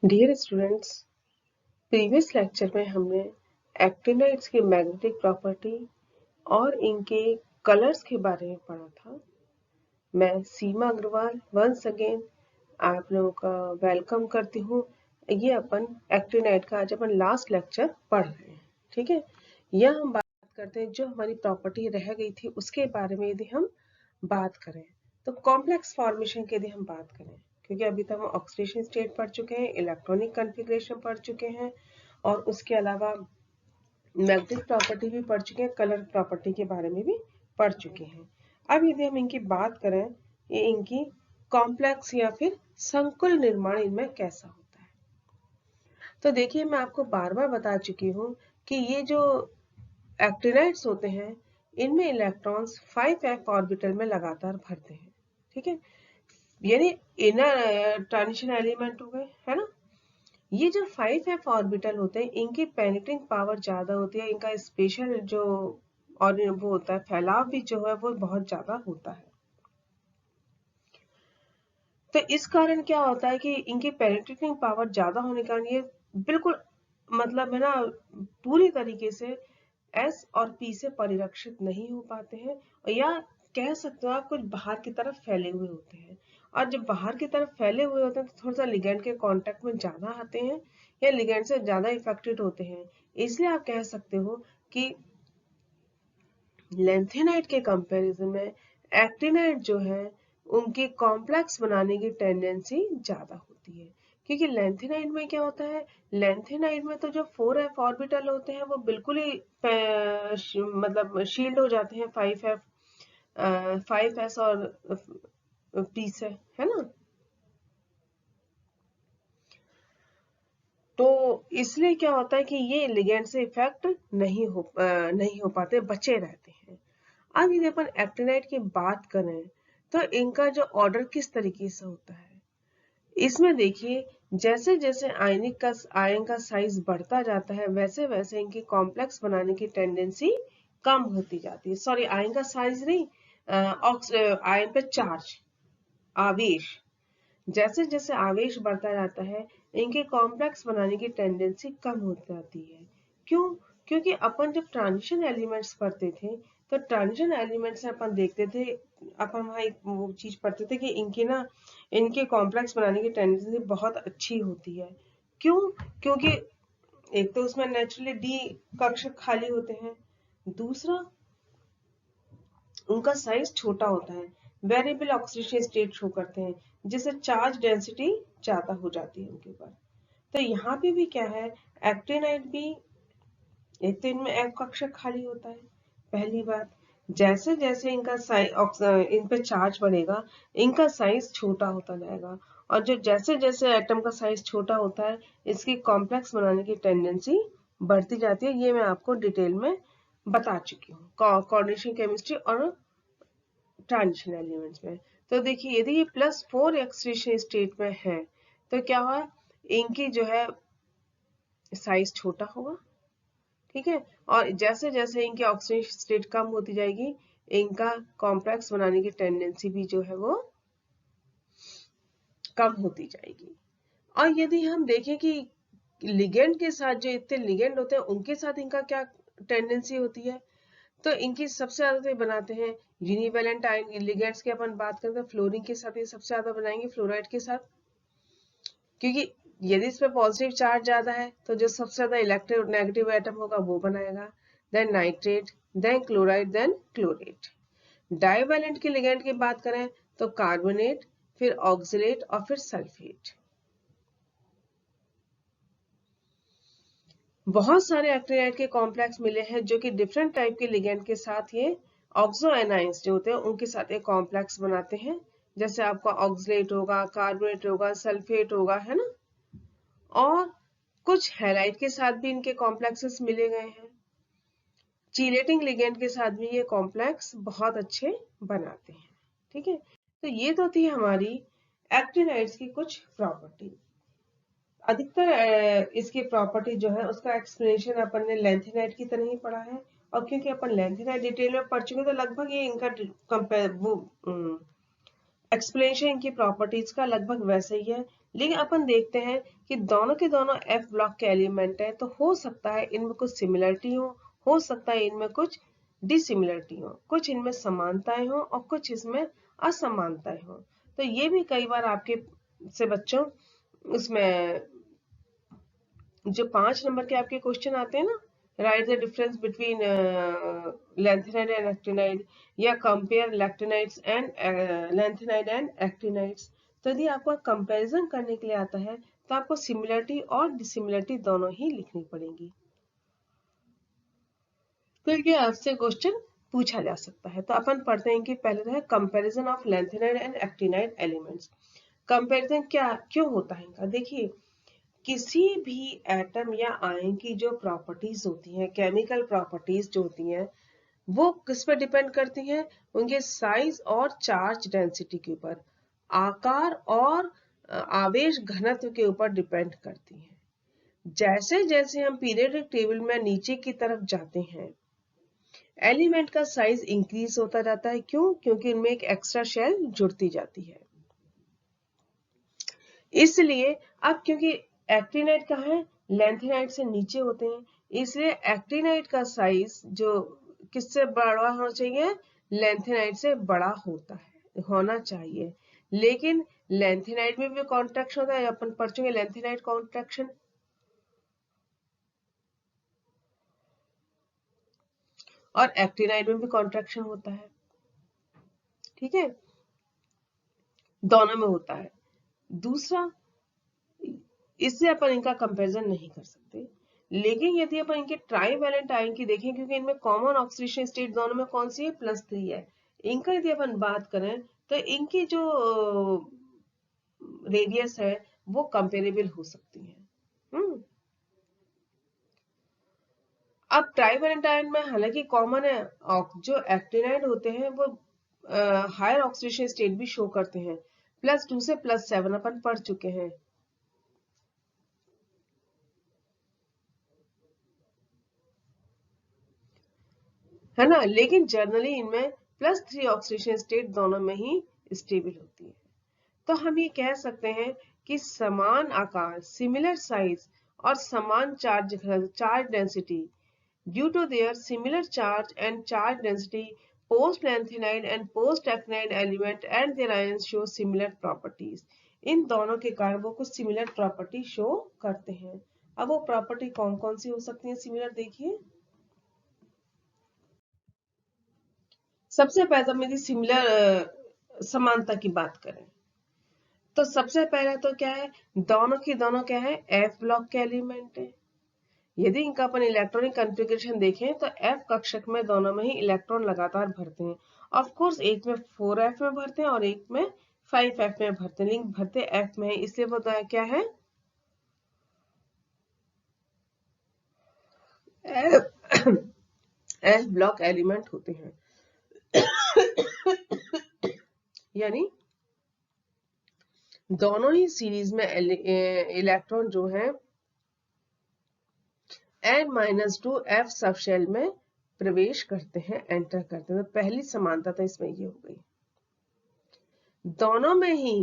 Dear students, previous lecture में हमने actinides की मैग्नेटिक प्रॉपर्टी और इनके कलर्स के बारे में पढ़ा था। मैं सीमा अग्रवाल वंस अगेन आप लोगों का वेलकम करती हूँ। ये अपन एक्टिनाइड का आज अपन लास्ट लेक्चर पढ़ रहे हैं। ठीक है, यह हम बात करते हैं जो हमारी प्रॉपर्टी रह गई थी उसके बारे में। यदि हम बात करें तो कॉम्प्लेक्स फॉर्मेशन की यदि हम बात करें, क्योंकि अभी तक हम ऑक्सीडेशन स्टेट पढ़ चुके हैं, इलेक्ट्रॉनिक कॉन्फ़िगरेशन पढ़ चुके हैं और उसके अलावा मैग्नेटिक प्रॉपर्टी भी पढ़ चुके हैं, कलर प्रॉपर्टी के बारे में भी पढ़ चुके हैं। अब यदि हम इनकी बात करें, ये इनकी कॉम्प्लेक्स या फिर संकुल निर्माण इनमें कैसा होता है, तो देखिए मैं आपको बार बार बता चुकी हूँ कि ये जो एक्टिनाइड्स होते हैं इनमें इलेक्ट्रॉन्स 5f ऑर्बिटल में लगातार भरते हैं। ठीक है, यानी इनर ट्रांजिशन एलिमेंट हो गए, है ना। ये जो 5f ऑर्बिटल होते हैं इनकी पेनिट्रिंग पावर ज्यादा होती है, इनका स्पेशल जो और वो होता है फैलाव भी जो है वो बहुत ज्यादा होता है। तो इस कारण क्या होता है कि इनकी पेनिट्रेटिंग पावर ज्यादा होने के कारण ये बिल्कुल मतलब है ना पूरी तरीके से एस और पी से परिरक्षित नहीं हो पाते हैं, या कह सकते हो आप कुछ बाहर की तरफ फैले हुए होते हैं। और जब बाहर की तरफ फैले हुए होते हैं तो थोड़ा सा लिगैंड के कांटेक्ट में ज्यादा आते हैं या लिगैंड से ज्यादा इफेक्टेड होते हैं। इसलिए आप कह सकते हो कि लेंथेनाइड के कंपैरिजन में एक्टिनाइड जो है उनकी कॉम्प्लेक्स बनाने की टेंडेंसी ज्यादा होती है। क्योंकि लेंथेनाइड में क्या होता है, लेंथेनाइड में तो जो 4f ऑर्बिटल होते हैं वो बिल्कुल ही मतलब शील्ड हो जाते हैं 5s और p से, है ना। तो इसलिए क्या होता है कि ये लिगेंड से इफेक्ट नहीं हो पाते, बचे रहते हैं। अब यदि अपन एक्टिनाइड की बात करें तो इनका जो ऑर्डर किस तरीके से होता है, इसमें देखिए जैसे जैसे आयन का साइज बढ़ता जाता है वैसे वैसे इनकी कॉम्प्लेक्स बनाने की टेंडेंसी कम होती जाती है। सॉरी, आयन का साइज नहीं, आयन पे चार्ज, आवेश, जैसे जैसे आवेश बढ़ता जाता है इनके कॉम्प्लेक्स बनाने की टेंडेंसी कम हो जाती है। क्यों? क्योंकि अपन जब ट्रांजिशन एलिमेंट्स पढ़ते थे तो ट्रांजिशन एलिमेंट्स में अपन देखते थे, अपन वहाँ एक वो चीज पढ़ते थे कि इनके कॉम्प्लेक्स बनाने की टेंडेंसी बहुत अच्छी होती है। क्यों? क्योंकि एक तो उसमें नेचुरली डी कक्षक खाली होते हैं, दूसरा उनका साइज छोटा होता है, वेरिएबल ऑक्सीडेशन स्टेट शो करते हैं, जिससे चार्ज डेंसिटी ज्यादा हो जाती है उनके ऊपर। तो यहाँ पे भी क्या है, एक्टिनाइड भी एक तो इनमें एक कक्षक खाली होता है, पहली बात। जैसे जैसे इनका साइज इन पे चार्ज बढ़ेगा इनका साइज छोटा होता जाएगा, और जो जैसे जैसे एटम का साइज छोटा होता है इसकी कॉम्प्लेक्स बनाने की टेंडेंसी बढ़ती जाती है। ये मैं आपको डिटेल में बता चुकी हूँ कोऑर्डिनेशन केमिस्ट्री और ट्रांजिशन एलिमेंट्स में। तो देखिए यदि ये +4 ऑक्सीडेशन स्टेट में है तो क्या हुआ, इनकी जो है साइज छोटा होगा। ठीक है, और जैसे जैसे इनकी ऑक्सीडेशन स्टेट कम होती जाएगी इनका कॉम्प्लेक्स बनाने की टेंडेंसी भी जो है वो कम होती जाएगी। और यदि हम देखें कि लिगेंड के साथ जो इतने लिगेंड होते हैं उनके साथ इनका क्या टेंडेंसी होती है, तो इनकी सबसे ज्यादा तो बनाते हैं यूनिवेलेंट आयन लिगेंड्स की। अपन बात करते हैं फ्लोरीन के साथ ये सबसे ज्यादा बनाएंगे, फ्लोराइड के साथ, क्योंकि यदि इस पे पॉजिटिव चार्ज ज्यादा है तो जो सबसे ज्यादा इलेक्ट्रो नेगेटिव एटम होगा वो बनाएगा, then nitrate, then chloride, then chlorate. Divalent के लिगेंड की बात करें तो कार्बोनेट, फिर ऑक्सलेट और फिर सल्फेट। बहुत सारे एक्टिनाइड के कॉम्प्लेक्स मिले हैं जो कि डिफरेंट टाइप के लिगेंड के साथ ये ऑक्सो एनाइंस जो होते हैं उनके साथ एक कॉम्प्लेक्स बनाते हैं। जैसे आपका ऑक्सलेट होगा, कार्बोनेट होगा, सल्फेट होगा, है ना। और कुछ हैलाइड के साथ भी इनके कॉम्प्लेक्सेस मिले गए हैं। चीलेटिंग लिगेंड के साथ भी ये कॉम्प्लेक्स बहुत अच्छे बनाते हैं। ठीक है, तो ये तो थी हमारी एक्टिनाइड्स की कुछ प्रॉपर्टी। अधिकतर इसकी प्रॉपर्टी जो है उसका एक्सप्लेनेशन अपन ने लेंथेनाइड की तरह ही पढ़ा है, और क्योंकि अपन लेंथेनाइड डिटेल में पढ़ चुके तो लगभग ये इनका कंपेयर वो एक्सप्लेनेशन इनकी प्रॉपर्टीज का लगभग वैसे ही है लेकिन अपन देखते हैं कि दोनों के दोनों F ब्लॉक के एलिमेंट है, तो हो सकता है इनमें कुछ सिमिलरिटी हो सकता है इनमें कुछ डिसिमिलरिटी हो, कुछ इनमें समानताएं हो और कुछ इसमें असमानताएं हो। तो ये भी कई बार आपके से बच्चों उसमें जो 5 नंबर के आपके क्वेश्चन आते हैं ना, write the difference between lanthanide and actinide, या compare lanthanides and lanthanide and actinides. तो यदि आपको कंपैरिजन करने के लिए आता है तो आपको सिमिलरिटी और डिसिमिलरिटी दोनों ही लिखनी पड़ेगी। तो ये आपसे क्वेश्चन पूछा जा सकता है। तो अपन पढ़ते हैं कि पहले तो है comparison of lanthanide and actinide elements. Comparison क्या क्यों होता है इनका, देखिए किसी भी एटम या आयन की जो प्रॉपर्टीज होती हैं, केमिकल प्रॉपर्टीज जो होती हैं, वो किस पर डिपेंड करती हैं, उनके साइज और चार्ज डेंसिटी के ऊपर, आकार और आवेश घनत्व के ऊपर डिपेंड करती हैं। जैसे जैसे हम पीरियोडिक टेबल में नीचे की तरफ जाते हैं, एलिमेंट का साइज इंक्रीज होता जाता है। क्यों? क्योंकि इनमें एक एक्स्ट्रा शेल जुड़ती जाती है। इसलिए अब क्योंकि एक्टिनाइड कहाँ है, लैंथेनाइड से नीचे होते हैं, इसलिए एक्टिनाइड का साइज जो किससे बड़ा होना चाहिए, लैंथेनाइड से बड़ा होना चाहिए। लेकिन लैंथेनाइड में भी कॉन्ट्रैक्शन होता है, अपन पढ़ चुके लैंथेनाइड कॉन्ट्रैक्शन, और एक्टिनाइड में भी कॉन्ट्रैक्शन होता है। ठीक है, दोनों में होता है। दूसरा, इससे अपन इनका कंपैरिजन नहीं कर सकते। लेकिन यदि अपन इनके ट्राईवैलेंट आयन की देखें, क्योंकि इनमें कॉमन ऑक्सीडेशन स्टेट दोनों में कौन सी है, +3 है, इनका यदि अपन बात करें तो इनकी जो रेडियस है वो कंपेरेबल हो सकती है। अब ट्राईवैलेंट आयन में हालांकि कॉमन है, जो एक्टिनाइड होते हैं वो हायर ऑक्सीडेशन स्टेट भी शो करते हैं, +2 से +7 अपन पढ़ चुके हैं। है ना, लेकिन जनरली इनमें +3 ऑक्सीडेशन स्टेट दोनों में ही स्टेबल होती है। तो हम ये कह सकते हैं कि समान आकार, सिमिलर साइज और समान charge density, due to their similar charge and charge density, post lanthanide and post actinide element and their ions show similar properties. इन दोनों के कारण वो कुछ सिमिलर प्रॉपर्टी शो करते हैं। अब वो प्रॉपर्टी कौन कौन सी हो सकती है सिमिलर, देखिए। सबसे पहले हम यदि सिमिलर समानता की बात करें तो सबसे पहले तो क्या है, दोनों की दोनों क्या है, F ब्लॉक के एलिमेंट है। यदि इनका अपन इलेक्ट्रॉनिक कॉन्फ़िगरेशन देखें तो F कक्षक में दोनों में ही इलेक्ट्रॉन लगातार भरते हैं। ऑफ कोर्स एक में 4F में भरते हैं और एक में 5F में भरते हैं, लेकिन भरते F में है, इसलिए वो क्या है, F ब्लॉक एलिमेंट होते हैं। यानी दोनों ही सीरीज में इलेक्ट्रॉन जो है n-2 F सबशेल में प्रवेश करते हैं, एंटर करते हैं। तो पहली समानता तो इसमें ये हो गई। दोनों में ही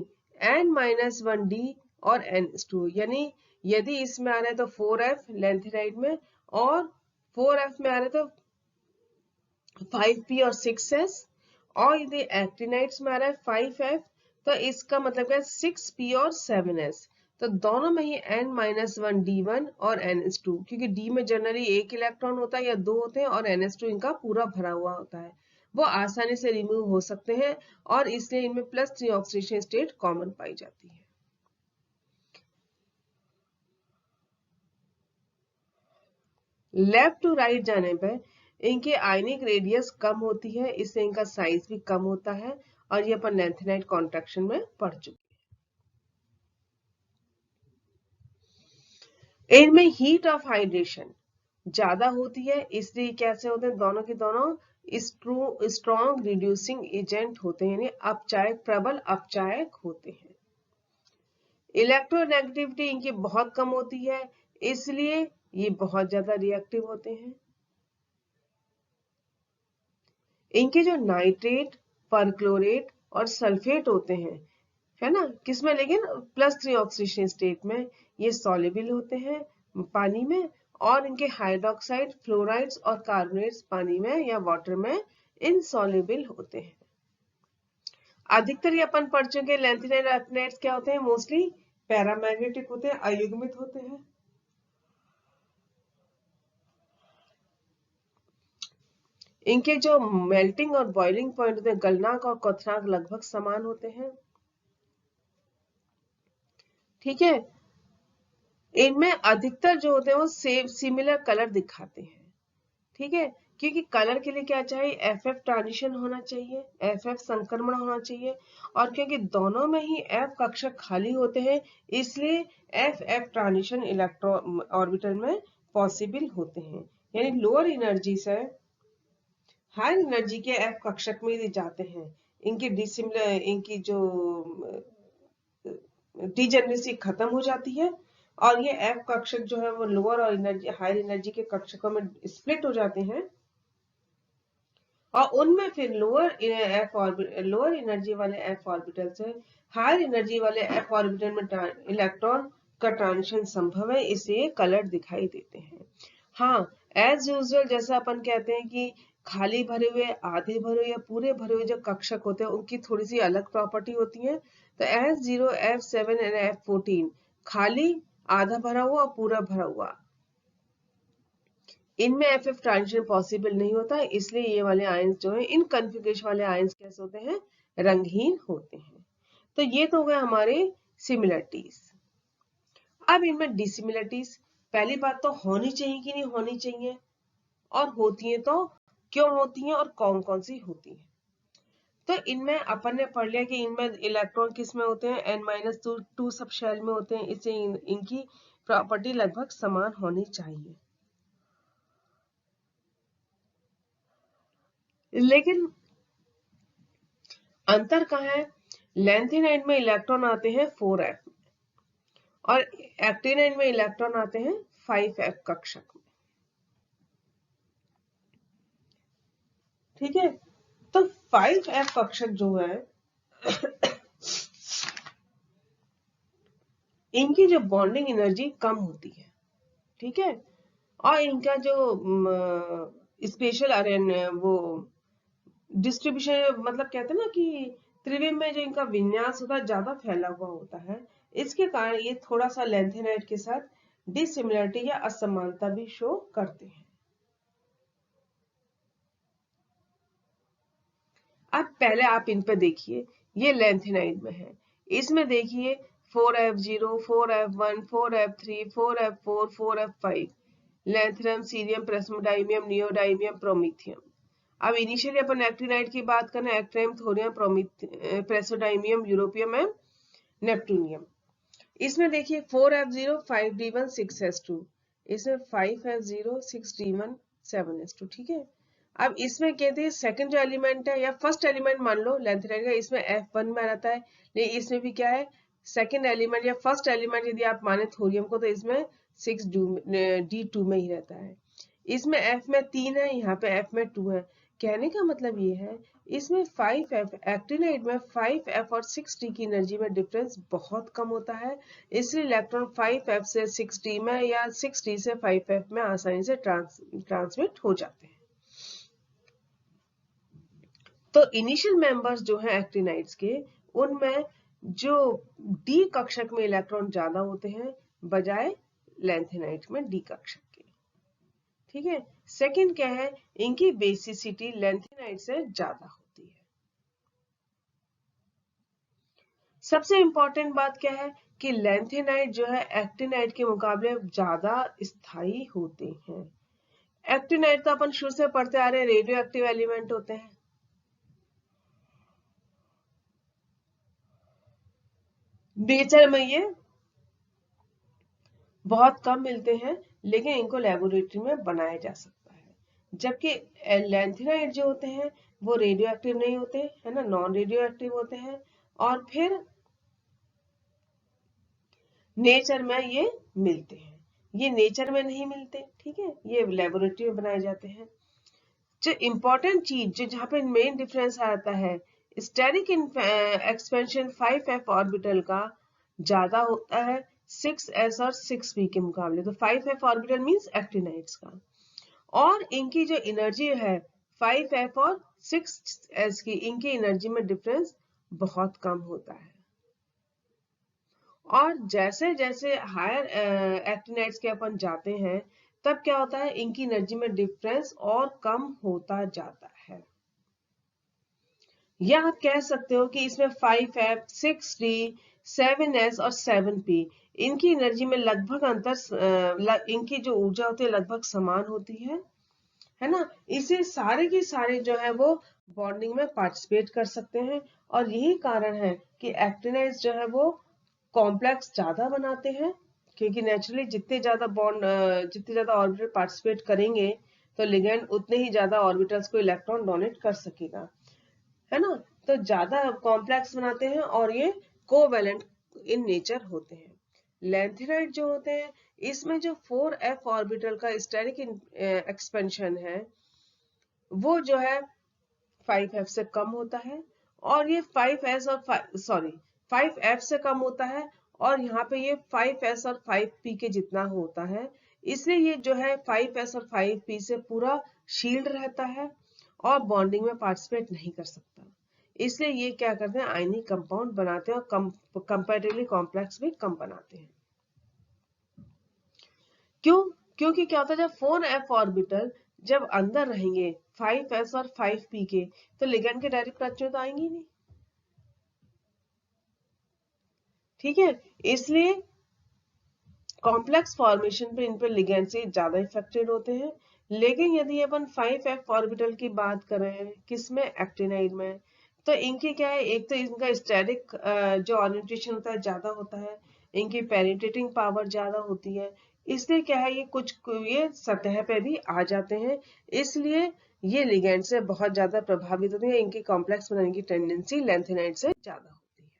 n-1d और n2, यानी यदि इसमें आ रहा है तो 4F लैंथेनाइड में, और 4F में आ रहा है तो 5p और 6s, और यदि एक्टिनाइड्स में आ रहा है 5F तो इसका मतलब क्या है 6p और 7s। तो दोनों में ही n-1d1 और ns2, क्योंकि d में जनरली एक इलेक्ट्रॉन होता है या दो होते हैं, और ns2 इनका पूरा भरा हुआ होता है, वो आसानी से रिमूव हो सकते हैं, और इसलिए इनमें +3 ऑक्सीडेशन स्टेट कॉमन पाई जाती है। लेफ्ट टू राइट जाने पर इनके आयनिक रेडियस कम होती है, इससे इनका साइज भी कम होता है, और ये अपन लैंथेनाइड कॉन्ट्रैक्शन में पढ़ चुके हैं। इनमें हीट ऑफ हाइड्रेशन ज्यादा होती है, इसलिए कैसे होते हैं, दोनों के दोनों स्ट्रॉन्ग रिड्यूसिंग एजेंट होते हैं, यानी अपचायक, प्रबल अपचायक होते हैं। इलेक्ट्रोनेगेटिविटी इनकी बहुत कम होती है, इसलिए ये बहुत ज्यादा रिएक्टिव होते हैं। इनके जो नाइट्रेट, परक्लोरेट और सल्फेट होते हैं, है ना, किसमें, लेकिन +3 ऑक्सीडेशन स्टेट में ये सॉल्युबल होते हैं पानी में, और इनके हाइड्रोक्साइड, फ्लोराइड्स और कार्बोनेट्स पानी में या वाटर में इनसॉल्युबल होते हैं। अधिकतर ये अपन पढ़ चुके लैंथेनाइड और एक्टिनाइड्स क्या होते हैं, मोस्टली पैरामैग्नेटिक होते हैं, अयुग्मित होते हैं। इनके जो मेल्टिंग और बॉइलिंग पॉइंट होते हैं, गलनांक और क्वथनांक लगभग समान होते हैं। ठीक है, इनमें अधिकतर जो होते हैं वो सेम सिमिलर कलर दिखाते हैं। ठीक है, क्योंकि कलर के लिए क्या चाहिए, FF ट्रांजिशन होना चाहिए, FF संक्रमण होना चाहिए, और क्योंकि दोनों में ही F कक्षक खाली होते हैं, इसलिए FF ट्रांजिशन इलेक्ट्रॉन ऑर्बिटल में पॉसिबल होते हैं। यानी लोअर एनर्जी से हाई एनर्जी के F कक्षक में यदि जाते हैं, इनकी डिसिमिलर, इनकी जो डिजेनरेसी खत्म हो जाती है, और ये F कक्षक जो है वो लोअर और एनर्जी, हाई एनर्जी के कक्षकों में स्प्लिट हो जाते हैं, और उनमें फिर लोअर एनर्जी वाले F ऑर्बिटल से हायर एनर्जी वाले F ऑर्बिटल में इलेक्ट्रॉन का ट्रांजिशन संभव है, इसलिए कलर दिखाई देते हैं। हाँ, एज यूजुअल जैसा अपन कहते हैं कि खाली भरे हुए, आधे भरे हुए या पूरे भरे हुए जो कक्षक होते हैं उनकी थोड़ी सी अलग प्रॉपर्टी होती है। तो F0, F7 एंड F14 खाली, आधा भरा हुआ और पूरा भरा हुआ, इनमें FF ट्रांजिशन पॉसिबल नहीं होता, इसलिए ये वाले आयंस जो है, इन कॉन्फ़िगरेशन वाले आयंस कैसे होते हैं, रंगहीन होते हैं। तो ये तो हो गए हमारे सिमिलरिटीज। अब इनमें डिसिमिलरिटीज, पहली बात तो होनी चाहिए कि नहीं होनी चाहिए, और होती है तो क्यों होती है और कौन कौन सी होती है। तो इनमें अपन ने पढ़ लिया कि इनमें इलेक्ट्रॉन किस में होते हैं, N-2 सब शेल में होते हैं, इससे इनकी प्रॉपर्टी लगभग समान होनी चाहिए। लेकिन अंतर कहाँ है, लैंथेनाइड में इलेक्ट्रॉन आते हैं 4f और एक्टिनाइड में इलेक्ट्रॉन आते हैं 5f कक्षक में। ठीक है, तो 5f कक्षक जो है इनकी जो बॉन्डिंग एनर्जी कम होती है। ठीक है, और इनका जो स्पेशल वो डिस्ट्रीब्यूशन, मतलब कहते हैं ना कि त्रिविम में जो इनका विन्यास होता है ज्यादा फैला हुआ होता है, इसके कारण ये थोड़ा सा लैंथेनाइड के साथ डिसिमिलरिटी या असमानता भी शो करते हैं। अब पहले आप इन पे देखिए, ये लैंथेनाइड में है, इसमें देखिए 4f0, 4f1, 4f3, 4f4, 4f5, lanthanum, cerium, praseodymium, neodymium, promethium. अब इनिशियली अपन एक्टिनाइड की बात करें, एक्ट्राइम, thorium, praseodymium, europium and neptunium. इसमें देखिए 4f0, 5d1, 6s2, इसमें 5f0, 6d1, 7s2। ठीक है, अब इसमें कहते हैं सेकंड जो एलिमेंट है या फर्स्ट एलिमेंट मान लो लेंथेनाइड का, इसमें F1 में रहता है, लेकिन इसमें भी क्या है, सेकंड एलिमेंट या फर्स्ट एलिमेंट यदि आप माने थोरियम को, तो इसमें 6d2 में ही रहता है। इसमें F में 3 है, यहाँ पे F में 2 है। कहने का मतलब ये है, इसमें 5f, एक्टिनाइड में 5f और 6d की एनर्जी में डिफरेंस बहुत कम होता है, इसलिए इलेक्ट्रॉन 5f से 6d में या 6d से 5f में आसानी से ट्रांसमिट हो जाते हैं। तो इनिशियल मेंबर्स जो हैं एक्टिनाइड्स के, उनमें जो डी कक्षक में इलेक्ट्रॉन ज्यादा होते हैं बजाय लैंथेनाइड में डी कक्षक के। ठीक है, सेकंड क्या है, इनकी बेसिसिटी लैंथेनाइड से ज्यादा होती है। सबसे इंपॉर्टेंट बात क्या है कि लैंथेनाइड जो है एक्टिनाइड के मुकाबले ज्यादा स्थायी होते हैं। एक्टिनाइड तो अपन शुरू से पढ़ते आ रहे हैं, रेडियो एक्टिव एलिमेंट होते हैं। नेचर में ये बहुत कम मिलते हैं, लेकिन इनको लेबोरेटरी में बनाया जा सकता है। जबकि लैंथेनाइड जो होते हैं वो रेडियो एक्टिव नहीं होते, है ना, नॉन रेडियो एक्टिव होते हैं, और फिर नेचर में ये मिलते हैं। ये नेचर में नहीं मिलते, ठीक है, ये लेबोरेटरी में बनाए जाते हैं। जो इंपॉर्टेंट चीज, जो जहाँ पे मेन डिफरेंस आता है स्टेरिक एक्सपेंशन 5f ऑर्बिटल का ज्यादा होता है 6s और 6p के मुकाबले। तो 5f ऑर्बिटल मींस एक्टिनाइड्स का, और इनकी जो एनर्जी है 5f और 6s की, इनकी एनर्जी में डिफरेंस बहुत कम होता है। और जैसे जैसे हायर एक्टिनाइड्स के अपन जाते हैं तब क्या होता है, इनकी एनर्जी में डिफरेंस और कम होता जाता है। या आप कह सकते हो कि इसमें 5f, 6d, 7s और 7p, इनकी एनर्जी में लगभग अंतर, इनकी जो ऊर्जा होती है लगभग समान होती है ना। इसे सारे के सारे जो है वो बॉन्डिंग में पार्टिसिपेट कर सकते हैं, और यही कारण है कि एक्टिनाइड्स जो है वो कॉम्प्लेक्स ज्यादा बनाते हैं, क्योंकि नेचुरली जितने ज्यादा ऑर्बिटल पार्टिसिपेट करेंगे तो लिगेंड उतने ही ज्यादा ऑर्बिटल्स को इलेक्ट्रॉन डोनेट कर सकेगा, है ना। तो ज्यादा कॉम्प्लेक्स बनाते हैं और ये कोवेलेंट इन नेचर होते हैं। लेंथेनाइड जो होते हैं इसमें जो 4f ऑर्बिटल का स्टेरिक एक्सपेंशन है वो जो है 5f से कम होता है, और ये 5s और 5f से कम होता है, और यहाँ पे ये 5s और 5p के जितना होता है। इसलिए ये जो है 5s और 5p से पूरा शील्ड रहता है और बॉन्डिंग में पार्टिसिपेट नहीं कर सकता। इसलिए ये क्या करते हैं, आयनिक कंपाउंड बनाते हैं और कंपैरेटिवली कॉम्प्लेक्स भी कम बनाते हैं। क्यों? क्योंकि क्या होता है, जब 4f ऑर्बिटल जब अंदर रहेंगे 5s और 5p के, तो लिगेंड के डायरेक्ट टच में तो आएंगे नहीं, ठीक है। इसलिए कॉम्प्लेक्स फॉर्मेशन पे इन पे लिगेंड से ज्यादा इफेक्टेड होते हैं। लेकिन यदि अपन 5f ऑर्बिटल की बात करें किसमें, एक्टिनाइड में, तो इनकी क्या है, एक तो इनका स्टेरिक जो ओरिएंटेशन होता है ज्यादा होता है, इनकी पेनिट्रेटिंग पावर ज्यादा होती है, इसलिए क्या है ये सतह पे भी आ जाते हैं, इसलिए ये लिगेंड से बहुत ज्यादा प्रभावित होते हैं। इनकी कॉम्प्लेक्स बनाने की टेंडेंसी लेंथेनाइड से ज्यादा होती है।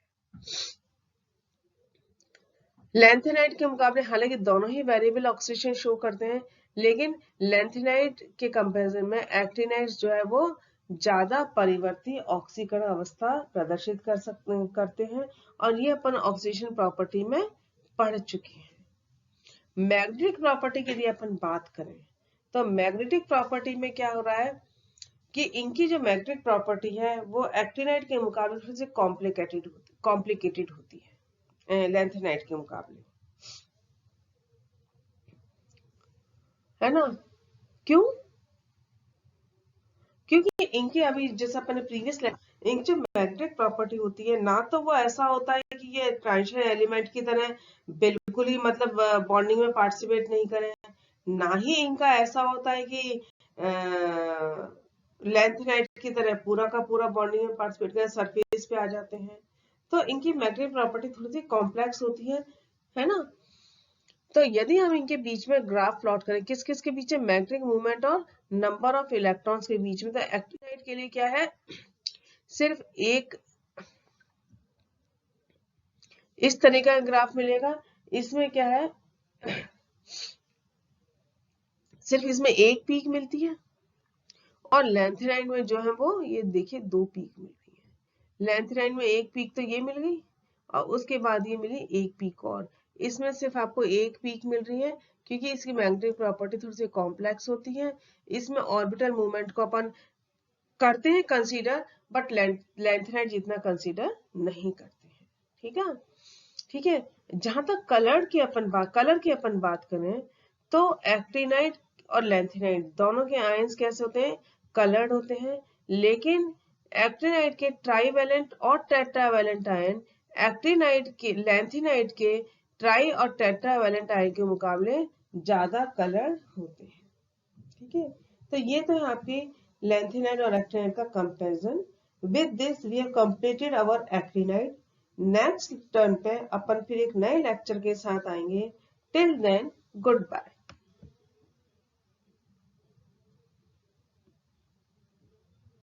लेंथेनाइड के मुकाबले हालांकि दोनों ही वेरिएबल ऑक्सीडेशन शो करते हैं, लेकिन लेंथेनाइड के कंपैरिजन में एक्टिनाइड्स जो है वो ज्यादा परिवर्ती ऑक्सीकरण अवस्था प्रदर्शित करते हैं, और ये अपन ऑक्सीडेशन प्रॉपर्टी में पढ़ चुके हैं। मैग्नेटिक प्रॉपर्टी की यदि अपन बात करें तो मैग्नेटिक प्रॉपर्टी में क्या हो रहा है कि इनकी जो मैग्नेटिक प्रॉपर्टी है वो एक्टिनाइड के मुकाबले थोड़ी सी कॉम्प्लिकेटेड होती है लेंथेनाइड के मुकाबले, है ना। क्यों? क्योंकि इनकी अभी जैसे अपने प्रीवियस इनकी जो मैग्नेटिक प्रॉपर्टी होती है ना, तो वो ऐसा होता है कि ये ट्रांजिशन एलिमेंट की तरह बिल्कुल ही मतलब बॉन्डिंग में पार्टिसिपेट नहीं करें, ना ही इनका ऐसा होता है कि लेंथेनाइड की तरह पूरा का पूरा बॉन्डिंग में पार्टिसिपेट करें, सरफेस पे आ जाते हैं। तो इनकी मैग्नेटिक प्रॉपर्टी थोड़ी सी कॉम्प्लेक्स होती है ना। तो यदि हम इनके बीच में ग्राफ प्लॉट करें, किस किस के बीच में, मैग्नेटिक मूवमेंट और नंबर ऑफ इलेक्ट्रॉन्स के बीच में, तो एक्टिनाइड के लिए क्या है, सिर्फ एक इस तरह का ग्राफ मिलेगा। इसमें क्या है, सिर्फ इसमें एक पीक मिलती है, और लेंथेनाइड में जो है वो ये देखिए 2 पीक मिल रही है। लेंथेनाइड में एक पीक तो ये मिल गई, और उसके बाद ये मिली एक पीक, और इसमें सिर्फ आपको एक पीक मिल रही है क्योंकि इसकी मैग्नेटिक प्रॉपर्टी थोड़ी सी कॉम्प्लेक्स होती है। इसमें ऑर्बिटल मूवमेंट को अपन करते हैं कंसीडर, बट लेंथेनाइड जितना कंसीडर नहीं करते हैं, ठीक है। ठीक है, जहां तक कलर की अपन बात करें तो एक्टिनाइड और लेंथेनाइड दोनों के आयंस कैसे होते हैं, कलर्ड होते हैं। लेकिन एक्टिनाइड के ट्राईवैलेंट और टेट्रावैलेंट आयन लेंथेनाइड के ट्राई और टेट्रावैलेंट आयन के मुकाबले ज्यादा कलर्ड होते हैं, ठीक है। तो ये तो है आपकी लेंथेनाइड और एक्टिनाइड का comparison. With this we have completed our actinide. Next turn पे अपन फिर एक नए लेक्चर के साथ आएंगे। Till then good bye.